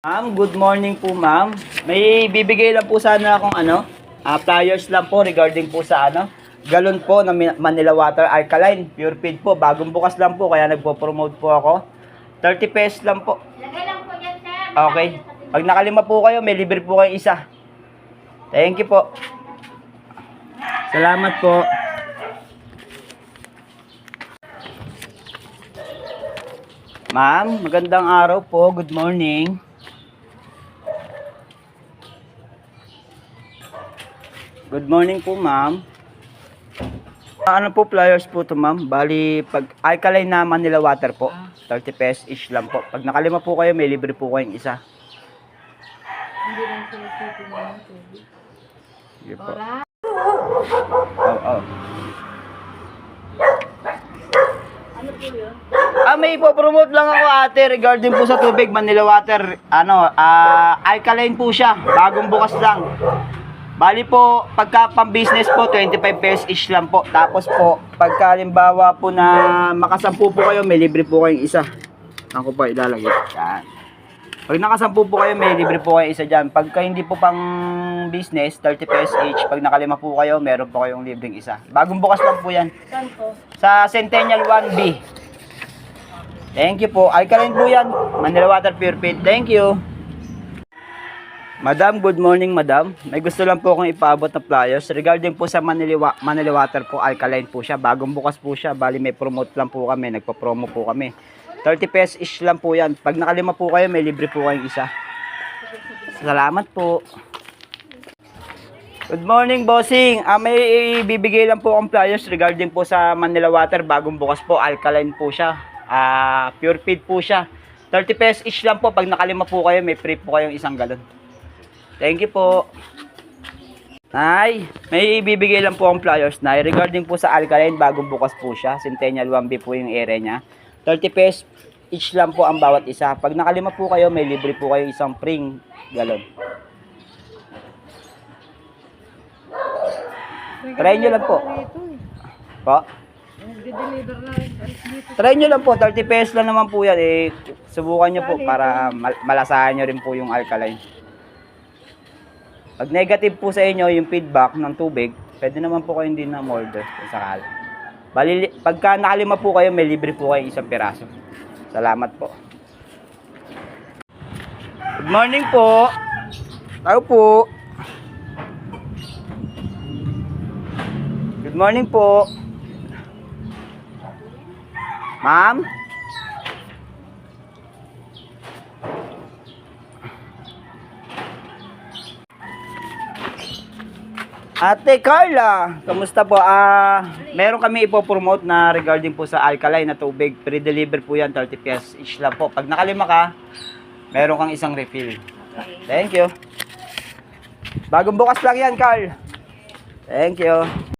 Ma'am, good morning po ma'am. May bibigay lang po sana akong flyers lang po regarding po sa galon po ng Manila Water Alkaline. Pure feed po, bagong bukas lang po kaya nagpo-promote po ako. 30 pesos lang po. Lagay lang po yan, sir. Okay. Pag nakalima po kayo, may libre po kayo isa. Thank you po. Salamat po. Ma'am, magandang araw po. Good morning. Good morning po, ma'am. Ano po flyers po to, ma'am? Bali, pag alkaline na Manila Water po, 30 pesos each lang po. Pag nakalima po kayo, may libre po kayong isa. Hindi lang sila sipin mo ng tubig. Sige po. Ora. Oh. Ano po yun? May ipopromote lang ako ate regarding po sa tubig Manila Water. Alkaline po siya. Bagong bukas lang. Bali po, pagka pang business po, 25 pesos each lang po. Tapos po, pagka halimbawa po na makasampu po kayo, may libre po kayong isa. Ako po ilalagay. Yan. Pag nakasampu po kayo, may libre po kayong isa dyan. Pagka hindi po pang business, 30 pesos each. Pag nakalima po kayo, meron po kayong libreng isa. Bagong bukas lang po yan. Saan po? Sa Centennial 1B. Thank you po. Alkaline po yan. Manila Water Pure Feed. Thank you. Madam, good morning madam. May gusto lang po akong ipaabot na flyers. Regarding po sa Manila Water po, alkaline po siya. Bagong bukas po siya. Bali may promote lang po kami. Nagpa-promo po kami. 30 pesos ish lang po yan. Pag nakalima po kayo, may libre po kayong isa. Salamat po. Good morning bossing. May bibigay lang po akong flyers regarding po sa Manila Water. Bagong bukas po, alkaline po siya. Pure feed po siya. 30 pesos each lang po. Pag nakalima po kayo, may free po kayong isang galon. Thank you po. Nay, may ibibigay lang po akong flyers na regarding po sa alkaline, bagong bukas po siya. Centennial 1B po yung area niya. 30 pesos each lang po ang bawat isa. Pag nakalima po kayo, may libre po kayo isang free galon. Try nyo lang po. Po? Nag-deliver na dito. Try nyo lang po, 30 pesos lang naman po yan. Subukan nyo po para malasahan nyo rin po yung alkaline. Pag negative po sa inyo yung feedback ng tubig, pwede naman po kayong din na order kung sakali. Bali, pagka nakalima po kayo, may libre po kayo isang piraso. Salamat po. Good morning po. Tao po. Good morning po. Ma'am? Ate Carla, kamusta po? Meron kami ipopromote na regarding po sa alkaline na tubig. Pre-deliver po yan, 30 pesos each lang po. Pag nakalima ka, meron kang isang refill. Thank you. Bagong bukas lang yan, Carl. Thank you.